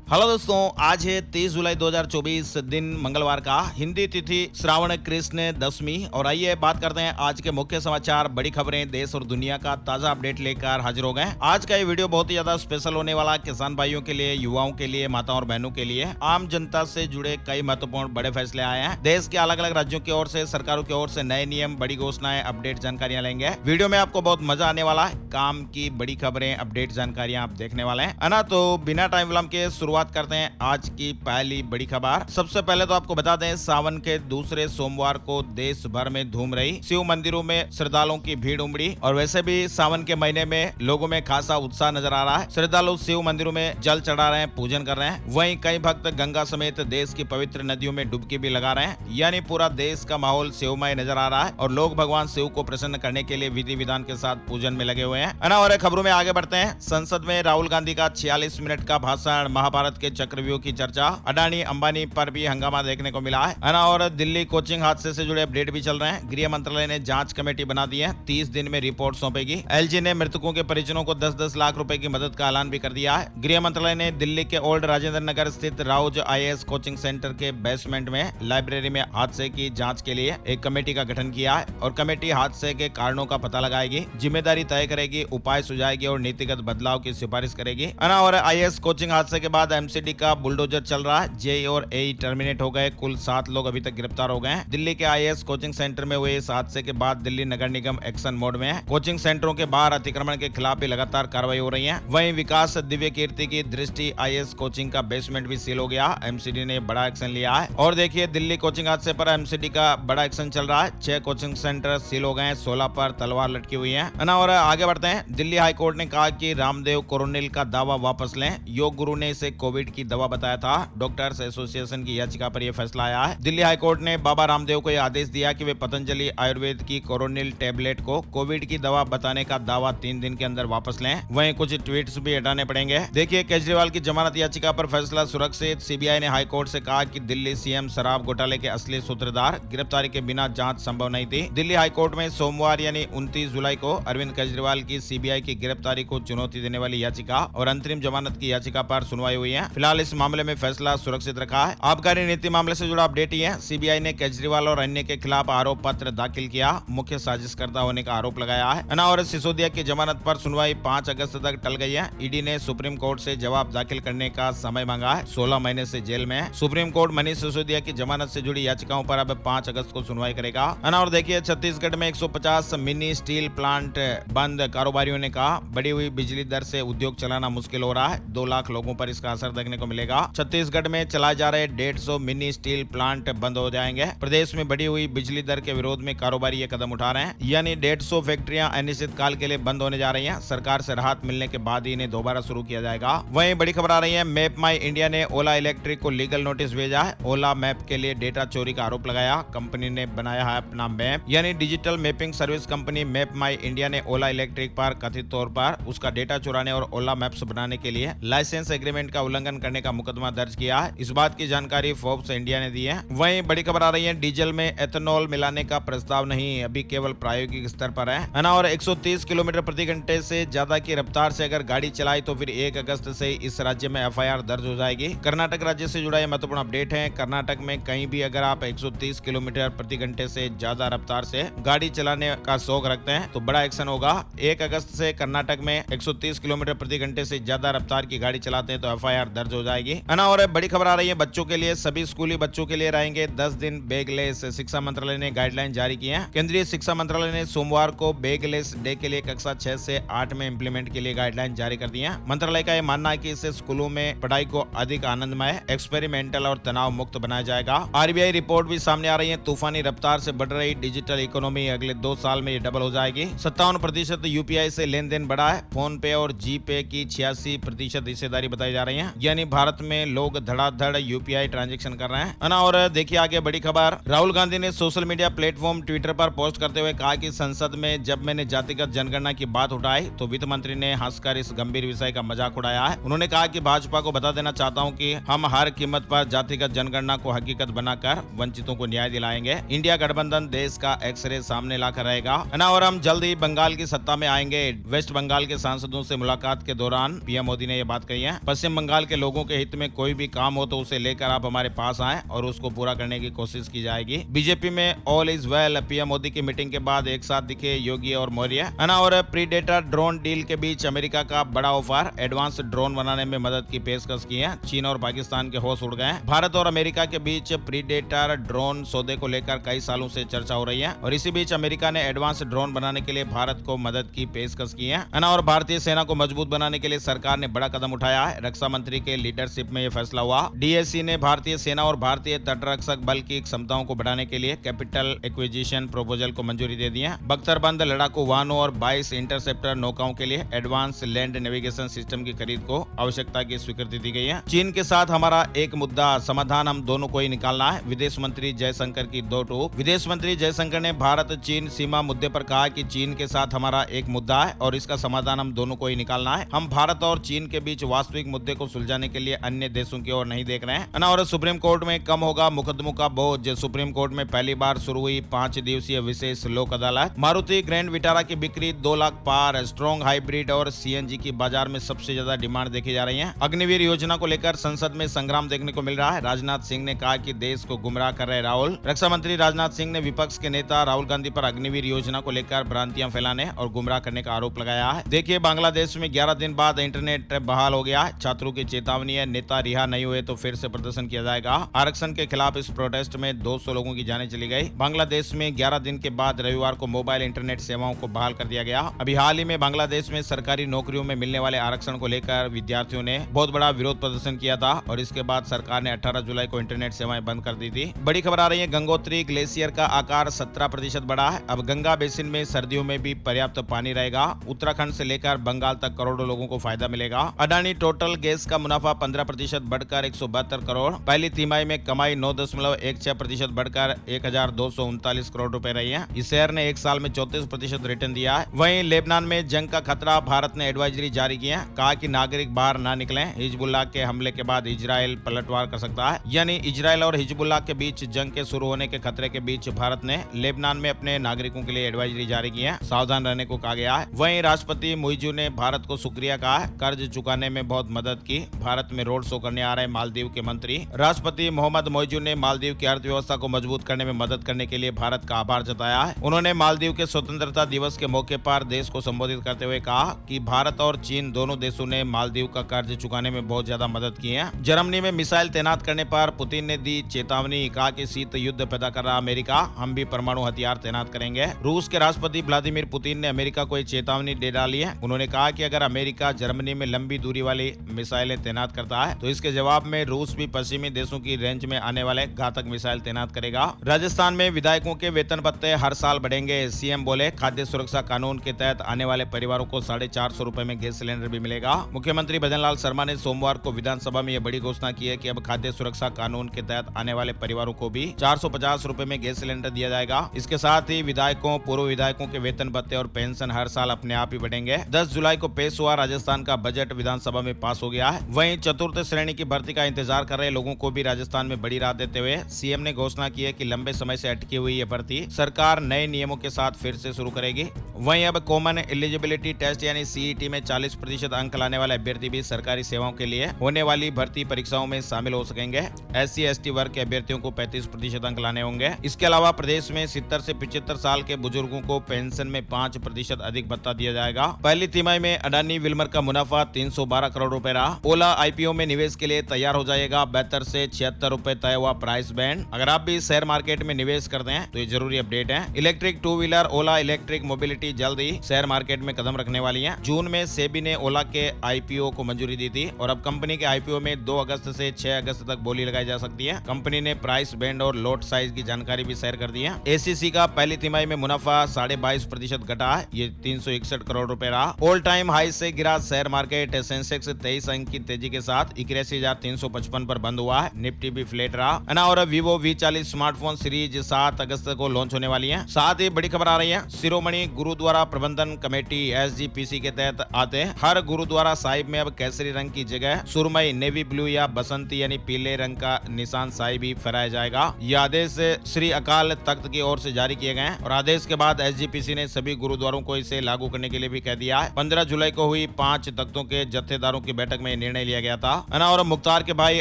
Hello दोस्तों, आज है 30 जुलाई 2024 दिन मंगलवार का। हिंदी तिथि श्रावण कृष्ण दशमी। और आइए बात करते हैं आज के मुख्य समाचार, बड़ी खबरें, देश और दुनिया का ताजा अपडेट लेकर हाजिर हो गए। आज का ये वीडियो बहुत ही ज्यादा स्पेशल होने वाला, किसान भाइयों के लिए, युवाओं के लिए, माताओं और बहनों के लिए, आम जनता से जुड़े कई महत्वपूर्ण बड़े फैसले आए हैं। देश के अलग अलग राज्यों की ओर से, सरकारों की ओर से नए नियम, बड़ी घोषणाएं, अपडेट जानकारियां लेंगे। वीडियो में आपको बहुत मजा आने वाला है। काम की बड़ी खबरें, अपडेट जानकारियां आप देखने वाले हैं, है ना। तो बिना टाइम विलंब के शुरुआत करते हैं आज की पहली बड़ी खबर। सबसे पहले तो आपको बता दें, सावन के दूसरे सोमवार को देश भर में धूम रही। शिव मंदिरों में श्रद्धालुओं की भीड़ उमड़ी। और वैसे भी सावन के महीने में लोगों में खासा उत्साह नजर आ रहा है। श्रद्धालु शिव मंदिरों में जल चढ़ा रहे हैं, पूजन कर रहे हैं। वहीं कई भक्त गंगा समेत देश की पवित्र नदियों में डुबकी भी लगा रहे हैं। यानी पूरा देश का माहौल शिवमय नजर आ रहा है और लोग भगवान शिव को प्रसन्न करने के लिए विधि विधान के साथ पूजन में लगे हुए हैं, है ना। और खबरों में आगे बढ़ते हैं। संसद में राहुल गांधी का 46 मिनट का भाषण, महाभारत के चक्रव्यूह की चर्चा, अडानी अंबानी पर भी हंगामा देखने को मिला है ना। और दिल्ली कोचिंग हादसे से जुड़े अपडेट भी चल रहे हैं। गृह मंत्रालय ने जांच कमेटी बना दी है, 30 दिन में रिपोर्ट सौंपेगी। एलजी ने मृतकों के परिजनों को 10-10 लाख रुपए की मदद का ऐलान भी कर दिया है। गृह मंत्रालय ने दिल्ली के ओल्ड राजेंद्र नगर स्थित राउज आईएएस कोचिंग सेंटर के बेसमेंट में लाइब्रेरी में हादसे की जांच के लिए एक कमेटी का गठन किया है। और कमेटी हादसे के कारणों का पता लगाएगी, जिम्मेदारी तय करेगी, उपाय सुझाएगी और नीतिगत बदलाव की सिफारिश करेगी, है ना। और आईएएस कोचिंग हादसे के बाद एमसीडी का बुलडोजर चल रहा है। जेई और एई टर्मिनेट हो गए। कुल 7 लोग अभी तक गिरफ्तार हो गए हैं। दिल्ली के आईएएस कोचिंग सेंटर में हुए इस हादसे के बाद दिल्ली नगर निगम एक्शन मोड में है। कोचिंग सेंटरों के बाहर अतिक्रमण के खिलाफ भी लगातार कार्रवाई हो रही है। वहीं विकास दिव्य कीर्ति की दृष्टि आईएएस कोचिंग का बेसमेंट भी सील हो गया। एमसीडी ने बड़ा एक्शन लिया है। और देखिए, दिल्ली कोचिंग हादसे पर एमसीडी का बड़ा एक्शन चल रहा है। 6 कोचिंग सेंटर सील हो गए हैं, 16 पर तलवार लटकी हुई है ना। और आगे बढ़ते हैं। दिल्ली हाईकोर्ट ने कहा कि रामदेव कोरोनिल का दावा वापस लें। योग गुरु ने इसे कोविड की दवा बताया था। डॉक्टर्स एसोसिएशन की याचिका पर यह फैसला आया है। दिल्ली हाईकोर्ट ने बाबा रामदेव को यह आदेश दिया कि वे पतंजलि आयुर्वेद की कोरोनिल टेबलेट को कोविड की दवा बताने का दावा 3 दिन के अंदर वापस लें। वहीं कुछ ट्वीट्स भी हटाने पड़ेंगे। देखिए, केजरीवाल की जमानत याचिका पर फैसला सुरक्षित। सीबीआई ने हाईकोर्ट से कहा कि दिल्ली सीएम शराब घोटाले के असली सूत्रधार गिरफ्तारी के बिना जांच संभव नहीं थी। दिल्ली हाईकोर्ट में सोमवार यानी 29 जुलाई को अरविंद केजरीवाल की सीबीआई की गिरफ्तारी को चुनौती देने वाली याचिका और अंतरिम जमानत की याचिका पर सुनवाई हुई है। फिलहाल इस मामले में फैसला सुरक्षित रखा है। आबकारी नीति मामले से जुड़ा अपडेट ही है। सीबीआई ने केजरीवाल और अन्य के खिलाफ आरोप पत्र दाखिल किया। मुख्य साजिशकर्ता होने का आरोप लगाया है ना। और सिसोदिया की जमानत पर सुनवाई 5 अगस्त तक टल गई है। ईडी ने सुप्रीम कोर्ट से जवाब दाखिल करने का समय मांगा है। 16 महीने से जेल में है। सुप्रीम कोर्ट मनीष सिसोदिया की जमानत से जुड़ी याचिकाओं पर अब 5 अगस्त को सुनवाई करेगा, है ना। और देखिए, छत्तीसगढ़ में 150 मिनी स्टील प्लांट बंद। कारोबारियों ने कहा, बढ़ी हुई बिजली दर से उद्योग चलाना मुश्किल हो रहा है। 2 लाख लोगों पर इसका असर देखने को मिलेगा। छत्तीसगढ़ में चलाए जा रहे 150 मिनी स्टील प्लांट बंद हो जाएंगे। प्रदेश में बढ़ी हुई बिजली दर के विरोध में कारोबारी ये कदम उठा रहे हैं। यानी 150 फैक्ट्रियां अनिश्चित काल के लिए बंद होने जा रही हैं। सरकार से राहत मिलने के बाद ही इन्हें दोबारा शुरू किया जाएगा। वहीं बड़ी खबर आ रही है, मैप माई इंडिया ने ओला इलेक्ट्रिक को लीगल नोटिस भेजा है। ओला मैप के लिए डेटा चोरी का आरोप लगाया। कंपनी ने बनाया है अपना मैप, यानी digital mapping service company map my India ने ओला इलेक्ट्रिक पर कथित तौर पर उसका डेटा चुराने और ओला मैप्स बनाने के लिए लाइसेंस एग्रीमेंट का उल्लंघन करने का मुकदमा दर्ज किया है। इस बात की जानकारी फोर्ब्स इंडिया ने दी है। वहीं बड़ी खबर आ रही है, डीजल में एथेनॉल मिलाने का प्रस्ताव नहीं, अभी केवल प्रायोगिक स्तर पर है ना। और 130 किलोमीटर प्रति घंटे से ज्यादा की रफ्तार से अगर गाड़ी चलाई तो फिर 1 अगस्त से इस राज्य में एफआईआर दर्ज हो जाएगी। कर्नाटक राज्य से जुड़ा यह महत्वपूर्ण अपडेट है। कर्नाटक में कहीं भी अगर आप 130 किलोमीटर प्रति घंटे से ज्यादा रफ्तार से गाड़ी चलाने का शौक रखते हैं तो बड़ा एक्शन होगा। 1 अगस्त से कर्नाटक में 130 किलोमीटर प्रति घंटे से ज्यादा रफ्तार की गाड़ी चलाते हैं तो एफआईआर दर्ज हो जाएगी, है ना। और बड़ी खबर आ रही है, बच्चों के लिए, सभी स्कूली बच्चों के लिए रहेंगे 10 दिन बैगलेस। शिक्षा मंत्रालय ने गाइडलाइन जारी की है। केंद्रीय शिक्षा मंत्रालय ने सोमवार को बैगलेस डे के लिए कक्षा 6 से 8 में इंप्लीमेंट के लिए गाइडलाइन जारी कर दी है। मंत्रालय का यह मानना है कि इससे स्कूलों में पढ़ाई को अधिक आनंदमय, एक्सपेरिमेंटल और तनाव मुक्त बनाया जाएगा। आरबीआई रिपोर्ट भी सामने आ रही है। तूफानी रफ्तार से बढ़ रही डिजिटल इकोनॉमी अगले 2 साल में डबल हो जाएगी। 57% यूपीआई से लेन देन बढ़ा है। फोन पे और जी पे की 86% हिस्सेदारी बताई जा रही है। यानी भारत में लोग धड़ाधड़ यूपीआई ट्रांजैक्शन कर रहे हैं, है ना। और देखिए आगे बड़ी खबर, राहुल गांधी ने सोशल मीडिया प्लेटफॉर्म ट्विटर पर पोस्ट करते हुए कहा कि संसद में जब मैंने जातिगत जनगणना की बात उठाई तो वित्त मंत्री ने हंसकर इस गंभीर विषय का मजाक उड़ाया है। उन्होंने कहा कि भाजपा को बता देना चाहता हूं कि हम हर कीमत पर जातिगत जनगणना को हकीकत बनाकर वंचितों को न्याय दिलाएंगे। इंडिया गठबंधन देश का एक्सरे सामने लाकर रहेगा, है ना। और हम जल्द ही बंगाल की सत्ता में आएंगे। वेस्ट बंगाल के सांसदों से मुलाकात के दौरान पीएम मोदी ने यह बात कही है। पश्चिम बंगाल बंगाल के लोगों के हित में कोई भी काम हो तो उसे लेकर आप हमारे पास आएं और उसको पूरा करने की कोशिश की जाएगी। बीजेपी में all is well. PM Modi की मीटिंग के बाद एक साथ दिखे योगी और मौर्य, है ना। और प्रीडेटर ड्रोन डील के बीच अमेरिका का बड़ा ऑफर, एडवांस ड्रोन बनाने में मदद की पेशकश की है। चीन और पाकिस्तान के होश उड़ गए। भारत और अमेरिका के बीच प्रीडेटर ड्रोन सौदे को लेकर कई सालों से चर्चा हो रही है और इसी बीच अमेरिका ने एडवांस ड्रोन बनाने के लिए भारत को मदद की पेशकश की है ना। और भारतीय सेना को मजबूत बनाने के लिए सरकार ने बड़ा कदम उठाया है। रक्षा मंत्री के लीडरशिप में यह फैसला हुआ। डीएसी ने भारतीय सेना और भारतीय तटरक्षक बल की क्षमताओं को बढ़ाने के लिए कैपिटल एक्विजिशन प्रपोजल को मंजूरी दे दी है। बख्तरबंद लड़ाकू वाहनों और 22 इंटरसेप्टर नौकाओं के लिए एडवांस लैंड नेविगेशन सिस्टम की खरीद को आवश्यकता की स्वीकृति दी गई है। चीन के साथ हमारा एक मुद्दा समाधान हम दोनों को ही निकालना है। विदेश मंत्री जयशंकर की दो टूक। विदेश मंत्री जयशंकर ने भारत चीन सीमा मुद्दे पर कहा कि चीन के साथ हमारा एक मुद्दा है और इसका समाधान हम दोनों को ही निकालना है। हम भारत और चीन के बीच वास्तविक मुद्दे को सुलझाने के लिए अन्य देशों की ओर नहीं देख रहे हैं ना। और सुप्रीम कोर्ट में कम होगा मुकदमों का बोझ। सुप्रीम कोर्ट में पहली बार शुरू हुई 5 दिवसीय विशेष लोक अदालत। मारुति ग्रैंड विटारा की बिक्री 2 लाख पार। स्ट्रॉन्ग हाइब्रिड और सीएनजी की बाजार में सबसे ज्यादा डिमांड देखी जा रही है। अग्निवीर योजना को लेकर संसद में संग्राम देखने को मिल रहा है। राजनाथ सिंह ने कहा कि देश को गुमराह कर रहे राहुल। रक्षा मंत्री राजनाथ सिंह ने विपक्ष के नेता राहुल गांधी पर अग्निवीर योजना को लेकर भ्रांतियां फैलाने और गुमराह करने का आरोप लगाया है। देखिए, बांग्लादेश में 11 दिन बाद इंटरनेट बहाल हो गया। छात्रों की चेतावनी है, नेता रिहा नहीं हुए तो फिर से प्रदर्शन किया जाएगा। आरक्षण के खिलाफ इस प्रोटेस्ट में 200 लोगों की जानें चली गई। बांग्लादेश में 11 दिन के बाद रविवार को मोबाइल इंटरनेट सेवाओं को बहाल कर दिया गया। अभी हाल ही में बांग्लादेश में सरकारी नौकरियों में मिलने वाले आरक्षण को लेकर विद्यार्थियों ने बहुत बड़ा विरोध प्रदर्शन किया था और इसके बाद सरकार ने 18 जुलाई को इंटरनेट सेवाएं बंद कर दी थी। बड़ी खबर आ रही है, गंगोत्री ग्लेशियर का आकार 17% बढ़ा है। अब गंगा बेसिन में सर्दियों में भी पर्याप्त पानी रहेगा। उत्तराखंड से लेकर बंगाल तक करोड़ों लोगों को फायदा मिलेगा। अडानी टोटल गैस का मुनाफा 15% बढ़कर 172 करोड़। पहली तिमाही में कमाई 9.16% बढ़कर 1239 करोड़ रुपए रही है। इस शेयर ने एक साल में 34% रिटर्न दिया है। वहीं लेबनान में जंग का खतरा, भारत ने एडवाइजरी जारी की है। कहा कि नागरिक बाहर ना निकलें। हिजबुल्लाह के हमले के बाद इजराइल पलटवार कर सकता है। यानी इजराइल और हिजबुल्लाह के बीच जंग के शुरू होने के खतरे के बीच भारत ने लेबनान में अपने नागरिकों के लिए एडवाइजरी जारी की है। सावधान रहने को कहा गया है। वहीं राष्ट्रपति मुइजू ने भारत को शुक्रिया कहा है। कर्ज चुकाने में बहुत मदद की। भारत में रोड शो करने आ रहे मालदीव के मंत्री। राष्ट्रपति मोहम्मद मोइजू ने मालदीव की अर्थव्यवस्था को मजबूत करने में मदद करने के लिए भारत का आभार जताया है। उन्होंने मालदीव के स्वतंत्रता दिवस के मौके पर देश को संबोधित करते हुए कहा कि भारत और चीन दोनों देशों ने मालदीव का कर्ज चुकाने में बहुत ज्यादा मदद की है। जर्मनी में मिसाइल तैनात करने पर पुतिन ने दी चेतावनी। कहा कि शीत युद्ध पैदा कर रहा अमेरिका, हम भी परमाणु हथियार तैनात करेंगे। रूस के राष्ट्रपति व्लादिमीर पुतिन ने अमेरिका को एक चेतावनी दे डाली है। उन्होंने कहा कि अगर अमेरिका जर्मनी में लंबी दूरी वाली मिसाइलें तैनात करता है तो इसके जवाब में रूस भी पश्चिमी देशों की रेंज में आने वाले घातक मिसाइल तैनात करेगा। राजस्थान में विधायकों के वेतन भत्ते हर साल बढ़ेंगे। सीएम बोले खाद्य सुरक्षा कानून के तहत आने वाले परिवारों को 450 रुपए में गैस सिलेंडर भी मिलेगा। मुख्यमंत्री भजनलाल शर्मा ने सोमवार को विधानसभा में यह बड़ी घोषणा की है कि अब खाद्य सुरक्षा कानून के तहत आने वाले परिवारों को भी 450 रुपए में गैस सिलेंडर दिया जाएगा। इसके साथ ही विधायकों, पूर्व विधायकों के वेतन भत्ते और पेंशन हर साल अपने आप ही बढ़ेंगे। 10 जुलाई को पेश हुआ राजस्थान का बजट विधानसभा में पास हो गया है। वहीं चतुर्थ श्रेणी की भर्ती का इंतजार कर रहे लोगों को भी राजस्थान में बड़ी राहत देते हुए सीएम ने घोषणा की है कि लंबे समय से अटकी हुई ये भर्ती सरकार नए नियमों के साथ फिर से शुरू करेगी। वहीं अब कॉमन एलिजिबिलिटी टेस्ट यानी सीईटी में 40% अंक लाने वाले अभ्यर्थी भी सरकारी सेवाओं के लिए होने वाली भर्ती परीक्षाओं में शामिल हो सकेंगे। SC/ST वर्ग के अभ्यर्थियों को 35% अंक लाने होंगे। इसके अलावा प्रदेश में 70 से 75 साल के बुजुर्गों को पेंशन में 5% अधिक भत्ता दिया जाएगा। पहली तिमाही में अडानी विल्मर का मुनाफा 312 करोड़ रुपए रहा। ओला IPO में निवेश के लिए तैयार हो जाएगा। 72 से 76 रुपए तय हुआ प्राइस बैंड। अगर आप भी शेयर मार्केट में निवेश करते हैं तो ये जरूरी अपडेट है। इलेक्ट्रिक 2 व्हीलर ओला इलेक्ट्रिक मोबिलिटी जल्द ही शेयर मार्केट में कदम रखने वाली है। जून में सेबी ने ओला के IPO को मंजूरी दी थी और अब कंपनी के IPO में 2 अगस्त से 6 अगस्त तक बोली लगाई जा सकती है। कंपनी ने प्राइस बैंड और लॉट साइज की जानकारी भी शेयर कर दी है। ACC का पहली तिमाही में मुनाफा 22.5% घटा है। ये 361 करोड़ रुपए रहा। ऑल टाइम हाई से गिरा शेयर मार्केट। सेंसेक्स 23 अंक की तेजी के साथ 81,355 पर बंद हुआ है। निफ्टी भी फ्लैट रहा है ना। और Vivo V40 स्मार्टफोन सीरीज 7 अगस्त को लॉन्च होने वाली है। साथ ही बड़ी खबर आ रही है, शिरोमणि गुरुद्वारा प्रबंधन कमेटी SGPC के तहत आते हैं। हर गुरुद्वारा साहिब में अब केसरी रंग की जगह सुरमई, नेवी ब्लू या बसंती यानी पीले रंग का निशान साहिब भी फहराया जाएगा। यह आदेश श्री अकाल तख्त की ओर से जारी किए गए हैं और आदेश के बाद SGPC ने सभी गुरुद्वारों को इसे लागू करने के लिए भी कह दिया है। 15 जुलाई को हुई 5 तख्तों के जत्थेदारों की बैठक में निर्णय लिया गया था। और मुख्तार के भाई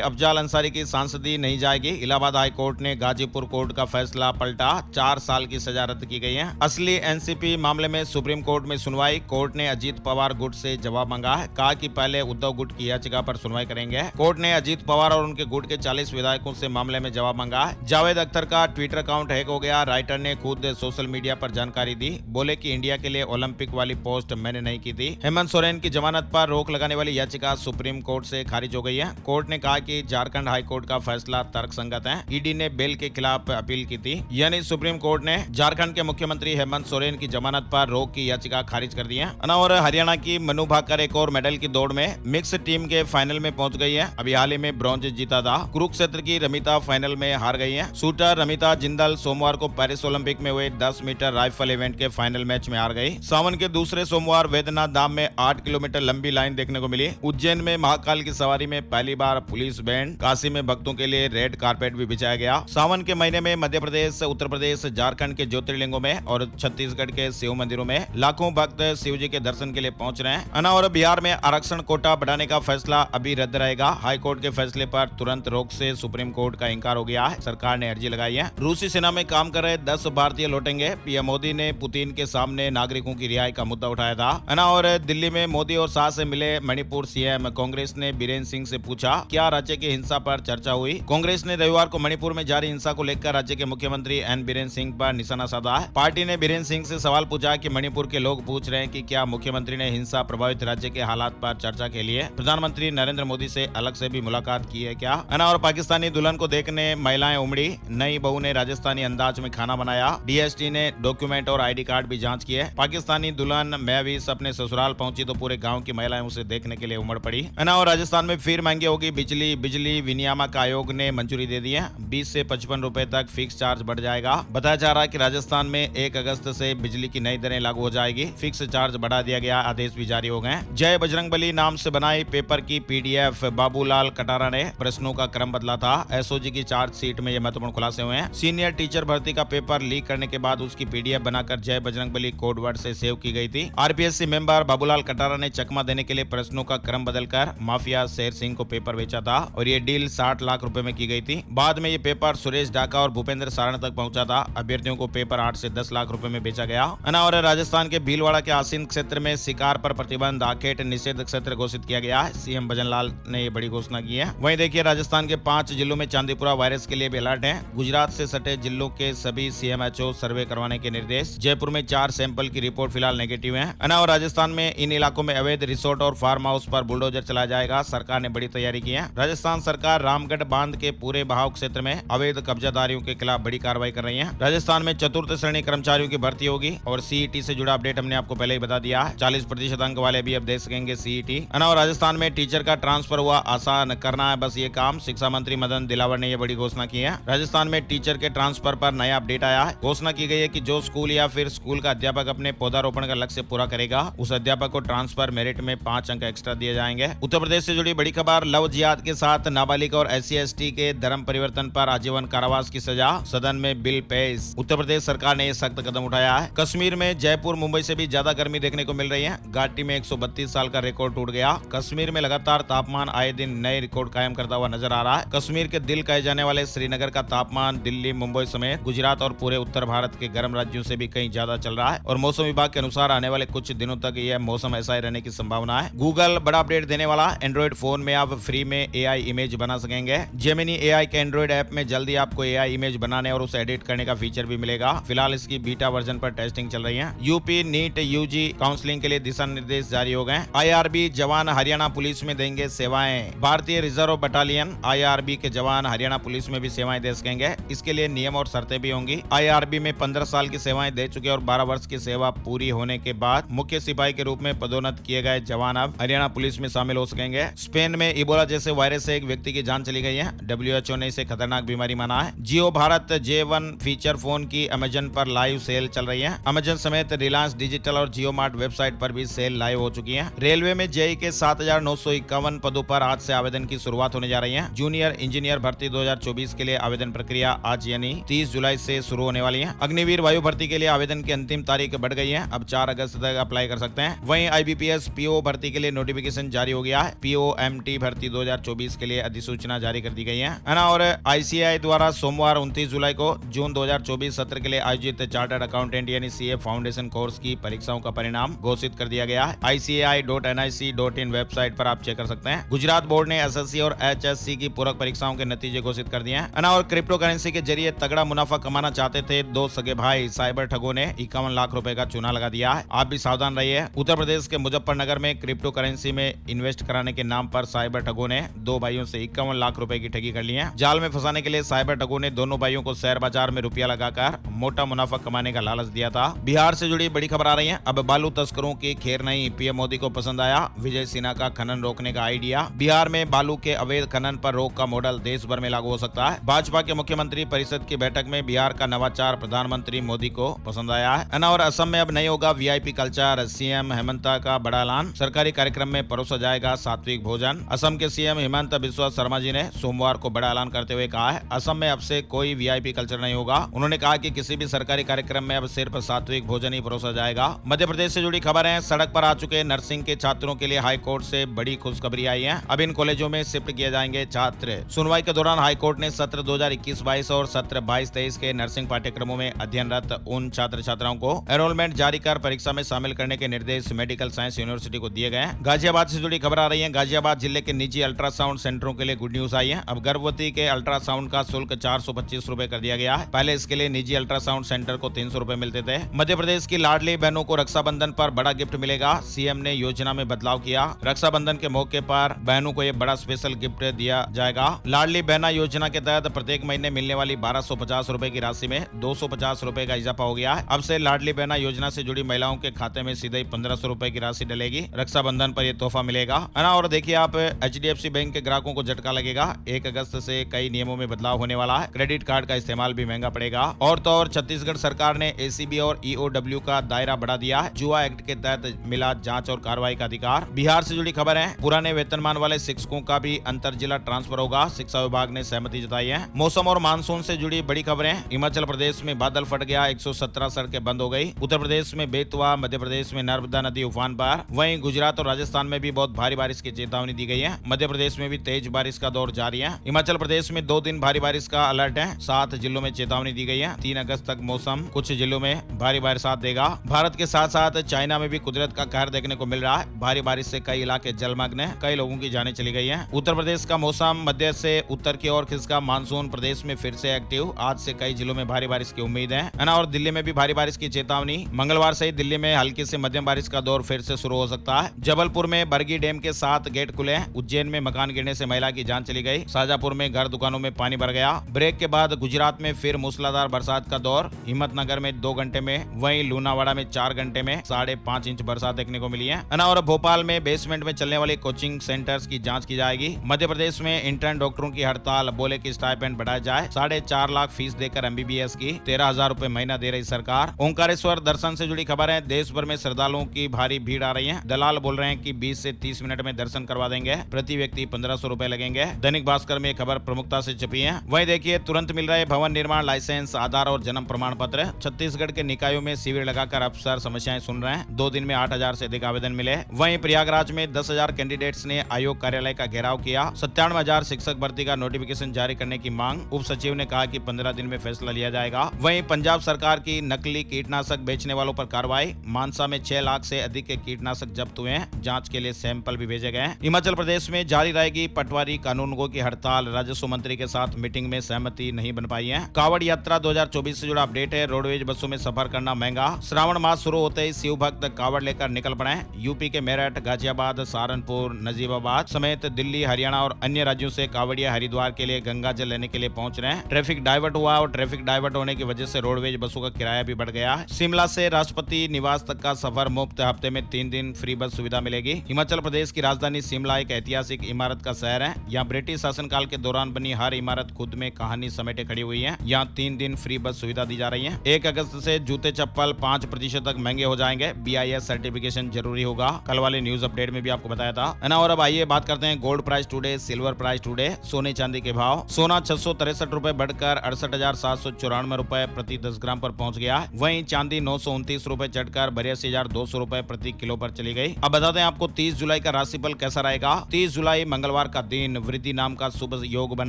अफजाल अंसारी की सांसदी नहीं जाएगी। इलाहाबाद हाई कोर्ट ने गाजीपुर कोर्ट का फैसला पलटा, 4 साल की सजा रद्द की गई है। असली एनसीपी मामले में सुप्रीम कोर्ट में सुनवाई। कोर्ट ने अजीत पवार गुट से जवाब मांगा है, कहा कि पहले उद्धव गुट की याचिका पर सुनवाई करेंगे। कोर्ट ने अजीत पवार और उनके गुट के 40 विधायकों से मामले में जवाब मांगा है। जावेद अख्तर का ट्विटर अकाउंट हैक हो गया। राइटर ने खुद सोशल मीडिया पर जानकारी दी, बोले कि इंडिया के लिए ओलंपिक वाली पोस्ट मैंने नहीं की थी। हेमंत सोरेन की जमानत पर रोक लगाने वाली याचिका सुप्रीम कोर्ट से खारिज हो गई है। कोर्ट ने कहा कि झारखंड हाई कोर्ट का फैसला तर्कसंगत है। ईडी ने बेल के खिलाफ अपील की थी, यानी सुप्रीम कोर्ट ने झारखंड के मुख्यमंत्री हेमंत सोरेन की जमानत पर रोक की याचिका खारिज कर दी है। और हरियाणा की मनु भाकर एक और मेडल की दौड़ में मिक्स टीम के फाइनल में पहुंच गई है। अभी हाल ही में ब्रॉन्ज जीता था। कुरुक्षेत्र की रमिता फाइनल में हार गई है। शूटर रमिता जिंदल सोमवार को पेरिस ओलंपिक में हुए 10 मीटर राइफल इवेंट के फाइनल मैच में हार गई। सावन के दूसरे सोमवार वैद्यनाथ धाम में 8 किलोमीटर लंबी लाइन देखने को मिली। उज्जैन में महाकाल की सवारी में पहली बार पुलिस बैंड। काशी में भक्तों के लिए रेड कारपेट भी बिछाया गया। सावन के महीने में मध्य प्रदेश, उत्तर प्रदेश, झारखंड के ज्योतिर्लिंगों में और छत्तीसगढ़ के शिव मंदिरों में लाखों भक्त शिव जी के दर्शन के लिए पहुंच रहे हैं। और बिहार में आरक्षण कोटा बढ़ाने का फैसला अभी रद्द रहेगा। हाई कोर्ट के फैसले पर तुरंत रोक से सुप्रीम कोर्ट का इंकार हो गया है। सरकार ने अर्जी लगाई है। रूसी सेना में काम कर रहे 10 भारतीय लौटेंगे। पीएम मोदी ने पुतिन के सामने नागरिकों की रिहाई का मुद्दा उठाया था। और दिल्ली में मोदी और शाह से मिले मणिपुर सीएम। कांग्रेस ने बीरेन सिंह से पूछा, क्या राज्य की हिंसा पर चर्चा हुई। कांग्रेस ने रविवार को मणिपुर में जारी हिंसा को लेकर राज्य के मुख्यमंत्री एन बीरेन सिंह पर निशाना साधा है। पार्टी ने बीरेन सिंह से सवाल पूछा कि मणिपुर के लोग पूछ रहे हैं कि क्या मुख्यमंत्री ने हिंसा प्रभावित राज्य के हालात पर चर्चा के लिए प्रधानमंत्री नरेंद्र मोदी से अलग से भी मुलाकात की है क्या। और पाकिस्तानी दुल्हन को देखने महिलाएं उमड़ी। नई बहू ने राजस्थानी अंदाज में खाना बनाया। डीएसटी ने डॉक्यूमेंट और आईडी कार्ड भी जांच किए। पाकिस्तानी दुल्हन महवीस अपने ससुराल पहुंची तो पूरे गांव की महिलाएं उसे देखने के लिए उमड़ पड़ी। और राजस्थान में फिर महंगी होगी बिजली। बिजली विनियामक आयोग ने मंजूरी दे दी है। 20 से 55 रुपए तक फिक्स चार्ज बढ़ जाएगा। बताया जा रहा है कि राजस्थान में 1 अगस्त से बिजली की नई दरें लागू हो जाएगी। फिक्स चार्ज बढ़ा दिया गया, आदेश भी जारी हो गए। जय बजरंगबली नाम से बनाई पेपर की पीडीएफ। बाबूलाल कटारा ने प्रश्नों का क्रम बदला था। एसओजी की चार्जशीट में ये महत्वपूर्ण खुलासे हुए हैं। सीनियर टीचर भर्ती का पेपर लीक करने के बाद उसकी पीडीएफ बनाकर जय बजरंगबली कोड वर्ड से सेव की गई थी। आरपीएससी मेंबर बाबूलाल कटारा ने चकमा देने के लिए प्रश्नों का क्रम बदलकर माफिया शेर सिंह को पेपर बेचा था और ये डील 60 लाख रुपए में की गई थी। बाद में ये पेपर सुरेश डाका और भूपेंद्र सारण तक पहुंचा था। अभ्यर्थियों को पेपर 8 से 10 लाख रुपए में बेचा गया। और राजस्थान के भीलवाड़ा के आसीन क्षेत्र में शिकार पर प्रतिबंध, आखेट निषेध क्षेत्र घोषित किया गया है। सीएम भजन लाल ने ये बड़ी घोषणा की है। वहीं देखिए, राजस्थान के 5 जिलों में चांदीपुरा वायरस के लिए भी अलर्ट है। गुजरात से सटे जिलों के सभी सीएमएचओ सर्वे करवाने के निर्देश। जयपुर में 4 सैंपल की रिपोर्ट फिलहाल नेगेटिव है। और राजस्थान में इन इलाकों में अवैध रिसोर्ट और फार्म हाउस पर बुलडोजर चलाया जाएगा। सरकार ने बड़ी तैयारी की है। राजस्थान सरकार रामगढ़ बांध के पूरे बहाव क्षेत्र में अवैध कब्जादारियों के खिलाफ बड़ी कार्रवाई कर रही है। राजस्थान में 4th श्रेणी कर्मचारियों की भर्ती होगी और सीईटी से जुड़ा अपडेट हमने आपको पहले ही बता दिया है। 40% अंक वाले भी अब दे सकेंगे सीईटी। और राजस्थान में टीचर का ट्रांसफर हुआ, आसान करना है बस ये काम। शिक्षा मंत्री मदन दिलावर ने यह बड़ी घोषणा की है। राजस्थान में टीचर के ट्रांसफर पर नया अपडेट आया है। घोषणा की गई है कि जो स्कूल या फिर स्कूल का अध्यापक अपने पौधारोपण का लक्ष्य पूरा करेगा, उस अध्यापक को ट्रांसफर मेरिट में 5 अंक एक्स्ट्रा दिए जाएंगे। उत्तर प्रदेश से जुड़ी बड़ी खबर, लव जिहाद के साथ नाबालिग और SC/ST के धर्म परिवर्तन पर आजीवन कारावास की सजा, सदन में बिल पेश। उत्तर प्रदेश सरकार ने यह सख्त कदम उठाया है। कश्मीर में जयपुर मुंबई से भी ज्यादा गर्मी देखने को मिल रही है। घाटी में 132 साल का रिकॉर्ड टूट गया। कश्मीर में लगातार तापमान आए दिन नए रिकॉर्ड कायम करता हुआ नजर आ रहा है। कश्मीर के दिल कहे जाने वाले श्रीनगर का तापमान दिल्ली, मुंबई समेत गुजरात और पूरे उत्तर भारत के गर्म राज्यों से भी कहीं ज्यादा चल रहा है और मौसम विभाग के अनुसार आने वाले कुछ दिनों तक यह मौसम ऐसा ही रहने की संभावना है। गूगल बड़ा अपडेट देने वाला। एंड्रॉइड फोन में आप फ्री में AI इमेज बना सकेंगे। जेमिनी AI के एंड्रॉइड ऐप में जल्दी आपको AI इमेज बनाने और उसे एडिट करने का फीचर भी मिलेगा। फिलहाल इसकी बीटा वर्जन पर टेस्टिंग चल रही है। यूपी नीट UG काउंसलिंग के लिए दिशा निर्देश जारी हो गए। IRB जवान हरियाणा पुलिस में देंगे सेवाएं। भारतीय रिजर्व बटालियन IRB के जवान हरियाणा पुलिस में भी सेवाएं दे सकेंगे। इसके लिए नियम और शर्तें भी होंगी। IRB में 15 साल की सेवाएं दे चुके और 12 वर्ष की सेवा पूरी होने के बाद मुख्य सिपाही के रूप में पदोन्नत किए गए जवान अब हरियाणा पुलिस में शामिल हो सकेंगे। स्पेन में इबोला जैसे वायरस से एक व्यक्ति की जान चली गई है। WHO ने इसे खतरनाक बीमारी माना है। जियो भारत J1 फीचर फोन की अमेजन पर लाइव सेल चल रही है। अमेजन समेत रिलायंस डिजिटल और जियो मार्ट वेबसाइट पर भी सेल लाइव हो चुकी है। रेलवे में JEE के 7,951 पदों पर आज से आवेदन की शुरुआत होने जा रही है। जूनियर इंजीनियर भर्ती 2024 के लिए आवेदन प्रक्रिया आज यानी 30 जुलाई से शुरू होने वाली है। अग्निवीर वायु भर्ती के लिए आवेदन की अंतिम तारीख बढ़ गई है। अब 4 अगस्त तक अप्लाई कर सकते हैं। वहीं IBPS PO भर्ती के लिए नोटिफिकेशन जारी हो गया। गया है। POMT भर्ती 2024 के लिए अधिसूचना जारी कर दी गई है ना। और ICAI द्वारा सोमवार 29 जुलाई को जून 2024 सत्र के लिए आयोजित चार्टर्ड अकाउंटेंट यानी CA फाउंडेशन कोर्स की परीक्षाओं का परिणाम घोषित कर दिया गया है। ICAI.nic.in वेबसाइट पर आप चेक कर सकते हैं। गुजरात बोर्ड ने SSC और HSC की पूरक परीक्षाओं के नतीजे घोषित कर दिए हैं ना। और क्रिप्टो करेंसी के जरिए तगड़ा मुनाफा कमाना चाहते थे दो सगे भाई साइबर ठगों ने 51 लाख रुपए का चूना लगा दिया है। आप भी सावधान रहिए। उत्तर प्रदेश के मुजफ्फरनगर में क्रिप्टो करेंसी में इन्वेस्ट कराने के नाम पर साइबर ठगों ने दो भाइयों से 51 लाख रुपए की ठगी कर ली है। जाल में फंसाने के लिए साइबर ठगों ने दोनों भाइयों को शेयर बाजार में रुपया लगाकर मोटा मुनाफा कमाने का लालच दिया था। बिहार से जुड़ी बड़ी खबर आ रही है। अब बालू तस्करों की खेर नहीं, PM मोदी को पसंद आया विजय सिन्हा का खनन रोकने का आइडिया। बिहार में बालू के अवैध खनन पर रोक का मॉडल देश भर में लागू हो सकता है। भाजपा के मुख्यमंत्री परिषद की बैठक में बिहार का नवाचार प्रधानमंत्री मोदी को पसंद आया है और असम में अब नहीं होगा VIP कल्चर। CM हेमंता का बड़ा ऐलान, सरकारी कार्यक्रम में परोसा जाएगा सात्विक भोजन। असम के CM हेमंत बिस्वा शर्मा जी ने सोमवार को बड़ा ऐलान करते हुए कहा है असम में अब से कोई VIP कल्चर नहीं होगा। उन्होंने कहा कि किसी भी सरकारी कार्यक्रम में अब सिर्फ सात्विक भोजन ही परोसा जाएगा। मध्य प्रदेश से जुड़ी खबर है। सड़क पर आ चुके नर्सिंग के छात्रों के लिए हाई कोर्ट से बड़ी खुशखबरी आई है। अब इन कॉलेजों में शिफ्ट किए जाएंगे छात्र। सुनवाई के दौरान हाईकोर्ट ने सत्र 2021-22 और सत्र 22-23 के नर्सिंग पाठ्यक्रमों में अध्ययनरत उन छात्र छात्राओं को एनरोलमेंट जारी कर परीक्षा में शामिल करने के निर्देश मेडिकल साइंस यूनिवर्सिटी को दिए गए। गाजियाबाद से जुड़ी खबर आ रही है। गाजियाबाद जिले के निजी अल्ट्रासाउंड सेंटरों के लिए गुड न्यूज आई है। अब गर्भवती के अल्ट्रासाउंड का शुल्क 425 रुपए कर दिया गया है। पहले इसके लिए निजी अल्ट्रासाउंड सेंटर को 300 रुपए मिलते थे। मध्य प्रदेश की लाडली बहनों को रक्षाबंधन पर बड़ा गिफ्ट मिलेगा। CM ने योजना में बदलाव किया। रक्षाबंधन के मौके पर बहनों को यह बड़ा स्पेशल गिफ्ट दिया जाएगा। लाडली बहना योजना के तहत प्रत्येक महीने मिलने वाली 1250 रुपए की राशि में 250 रुपए का इजाफा हो गया है। अब से लाडली बहना योजना से जुड़ी महिलाओं के खाते में सीधे 1500 रुपए की राशि डलेगी। रक्षाबंधन पर यह तोहफा मिलेगा है ना। और देखिए आप HDFC बैंक के ग्राहकों को झटका लगेगा। 1 अगस्त से कई नियमों में बदलाव होने वाला है। क्रेडिट कार्ड का इस्तेमाल भी महंगा पड़ेगा। और तो और छत्तीसगढ़ सरकार ने ACB और EOW का दायरा बढ़ा दिया है। जुआ एक्ट के तहत मिला जांच और कार्रवाई का अधिकार। बिहार से जुड़ी खबर है। पुराने वेतनमान वाले शिक्षकों का भी अंतर जिला ट्रांसफर होगा। शिक्षा विभाग ने सहमति जताई है। मौसम और मानसून से जुड़ी बड़ी खबरें। हिमाचल प्रदेश में बादल फट गया, 117 सड़कें बंद हो गई। उत्तर प्रदेश में बेतवा, मध्य प्रदेश में नर्मदा नदी उफान पर। वहीं गुजरात और राजस्थान में भी बहुत भारी बारिश की चेतावनी दी गई है। मध्य प्रदेश में भी तेज बारिश का दौर जारी है। हिमाचल प्रदेश में 2 दिन भारी बारिश का अलर्ट है। 7 जिलों में चेतावनी दी गई है। 3 अगस्त तक मौसम कुछ जिलों में भारी बरसात देगा। भारत के साथ साथ चाइना में भी कुदरत का कहर देखने को मिल रहा है। भारी बारिश से कई इलाके जलमग्न हैं। कई लोगों की जानें चली गई हैं। उत्तर प्रदेश का मौसम मध्य से उत्तर की ओर खिसका। मानसून प्रदेश में फिर से एक्टिव। आज से कई जिलों में भारी बारिश की उम्मीद है ना। और दिल्ली में भी भारी बारिश की चेतावनी। मंगलवार से ही दिल्ली में हल्की से मध्यम बारिश का दौर फिर से शुरू हो सकता है। जबलपुर में बरगी डैम के 7 गेट खुले। उज्जैन में मकान गिरने से महिला की जान चली गई। शाजापुर में घर दुकानों में पानी भर गया। ब्रेक के बाद गुजरात में फिर मूसलाधार बरसात का दौर। हिम्मतनगर में 2 घंटे में, वहीं लूनावाड़ा में 4 घंटे में 5.5 इंच बरसात देखने को मिली है ना। और भोपाल में बेसमेंट में चलने वाली कोचिंग सेंटर्स की जांच की जाएगी। मध्य प्रदेश में इंटर्न डॉक्टरों की हड़ताल। बोले कि स्टाइपेंड बढ़ाया जाए। 4.5 लाख फीस देकर MBBS की 13,000 रुपए महीना दे रही सरकार। ओंकारेश्वर दर्शन से जुड़ी खबर है। देश भर में श्रद्धालुओं की भारी भीड़ आ रही है। दलाल बोल रहे हैं कि 20 से 30 मिनट में दर्शन करवा देंगे। प्रति व्यक्ति 1500 रुपए लगेंगे। दैनिक भास्कर में खबर प्रमुखता से छपी है। वहीं देखिए तुरंत मिल रहे भवन निर्माण लाइसेंस, आधार और जन्म प्रमाण पत्र। छत्तीसगढ़ के निकायों में शिविर लगाकर अफसर समस्याएं सुन रहे हैं। 2 दिन में 8,000 से अधिक आवेदन मिले। वहीं प्रयागराज में 10,000 कैंडिडेट्स ने आयोग कार्यालय का घेराव किया। 97,000 शिक्षक भर्ती का नोटिफिकेशन जारी करने की मांग। उप सचिव ने कहा कि 15 दिन में फैसला लिया जाएगा। वहीं पंजाब सरकार की नकली कीटनाशक बेचने वालों पर कार्रवाई। मानसा में 6 लाख से अधिक के कीटनाशक जब्त हुए हैं। जांच के लिए सैंपल भी भेजे गए। हिमाचल प्रदेश में जारी रहेगी पटवारी कानूनगो की हड़ताल। राजस्व मंत्री के साथ मीटिंग में सहमति नहीं बन पाई है। कावड़ यात्रा 2024 से जुड़ा अपडेट है। रोडवेज बसों में सफर करना महंगा। श्रावण मास शुरू होते ही शिव भक्त कावड़ लेकर निकल पड़े। यूपी के मेरठ, गाजियाबाद, सहारनपुर, नजीबाबाद समेत दिल्ली, हरियाणा और अन्य राज्यों से कावड़िया हरिद्वार के लिए गंगा जल लेने के लिए पहुंच रहे हैं। ट्रैफिक डाइवर्ट हुआ और ट्रैफिक डाइवर्ट होने की वजह से रोडवेज बसों का किराया भी बढ़ गया है। शिमला से राष्ट्रपति निवास तक का सफर मुफ्त। हफ्ते में 3 दिन फ्री बस सुविधा मिलेगी। हिमाचल प्रदेश की राजधानी शिमला एक ऐतिहासिक इमारत का शहर है। यहाँ ब्रिटिश शासनकाल के दौरान बनी हर इमारत खुद में कहानी समेटे खड़ी हुई है। यहाँ 3 दिन फ्री बस सुविधा दी जा रही है। 1 अगस्त से जूते चप्पल 5% तक महंगे हो जाएंगे। BIS सर्टिफिकेशन जरूरी होगा। कल वाले न्यूज अपडेट में भी आपको बताया था है ना। और अब आइए बात करते हैं gold price today, silver price today, सोने चांदी के भाव। सोना 663 रुपए बढ़कर 68,794 रुपए प्रति 10 ग्राम पर पहुंच गया। वहीं चांदी 929 रुपए चढ़कर 82,200 रुपए प्रति किलो पर चली गई। अब बताते हैं आपको 30 जुलाई का राशिफल कैसा रहेगा। 30 जुलाई मंगलवार का दिन वृद्धि नाम का शुभ योग बन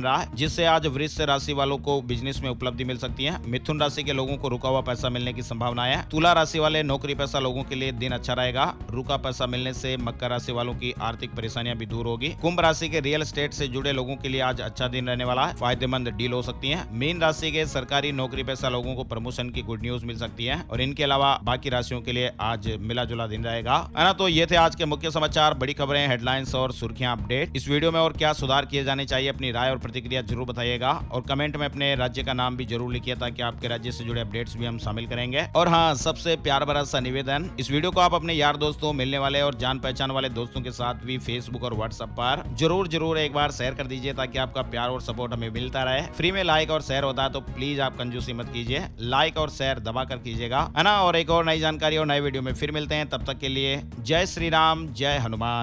रहा है, जिससे आज वृश्चिक राशि वालों को बिजनेस में उपलब्धि मिल सकती है। मिथुन राशि के लोगों को रुका हुआ पैसा मिलने की संभावना है। तुला राशि वाले नौकरी पेशा लोगों के लिए दिन अच्छा रहेगा। रुका पैसा मिलने से मकर राशि वालों की आर्थिक परेशानियां भी दूर होगी। कुंभ राशि के रियल एस्टेट से जुड़े लोगों के लिए आज अच्छा दिन रहने वाला है, फायदेमंद डील हो सकती है। मीन राशि के सरकारी नौकरी पेशा लोगों को प्रमोशन की गुड न्यूज मिल सकती है और इनके अलावा बाकी राशियों के लिए आज मिला जुला दिन रहेगा, है ना। तो ये थे आज के मुख्य समाचार, बड़ी खबरें, हेडलाइंस और सुर्खियां अपडेट। इस वीडियो में और क्या सुधार किए जाने चाहिए, अपनी राय और प्रतिक्रिया जरूर बताइएगा और कमेंट में अपने राज्य का नाम भी जरूर लिखिए ताकि आपके राज्य से जुड़े अपडेट्स भी हम शामिल करेंगे। और हाँ, सबसे प्यार भरा सा निवेदन, इस वीडियो को आप अपने यार दोस्तों, मिलने वाले और जान पहचान वाले दोस्तों के साथ भी फेसबुक और व्हाट्सएप पर जरूर एक बार शेयर कर दीजिए ताकि आपका प्यार और सपोर्ट हमें मिलता रहे। फ्री में लाइक और शेयर होता है तो प्लीज आप कंजूसी मत कीजिए, लाइक और शेयर दबा कर कीजिएगा, है ना। और एक और नई जानकारी और नए वीडियो में फिर मिलते हैं, तब तक के लिए जय श्री राम, जय हनुमान।